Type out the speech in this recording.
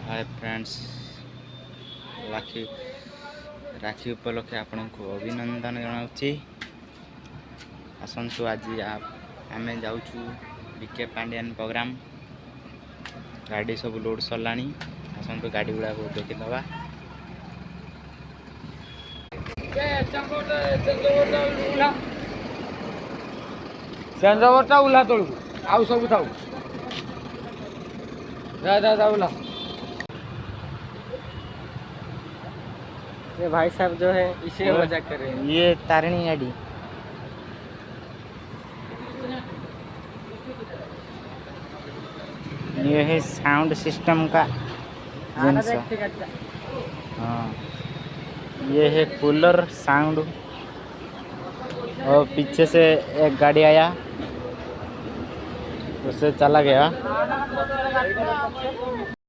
Hi friends, राखी राखी उपलक्षे आपण को अभिनंदन जनाऊँगी। आसतु आज आम जाऊँ बीके पांडियन प्रोग्राम। गाड़ी सब लोड सरला। आसतु गाड़ी गुड़ा को देखीदबा। सेंजोवरटा उल्हा तोड़ आउ सब थाऊ जा जा जा उल्हा। ये भाई साहब जो है इसे मजाक कर रहे हैं। ये तारिणी गाड़ी ये है साउंड सिस्टम का जिनस। हाँ, ये है कूलर साउंड। और पीछे से एक गाड़ी आया, उससे चला गया।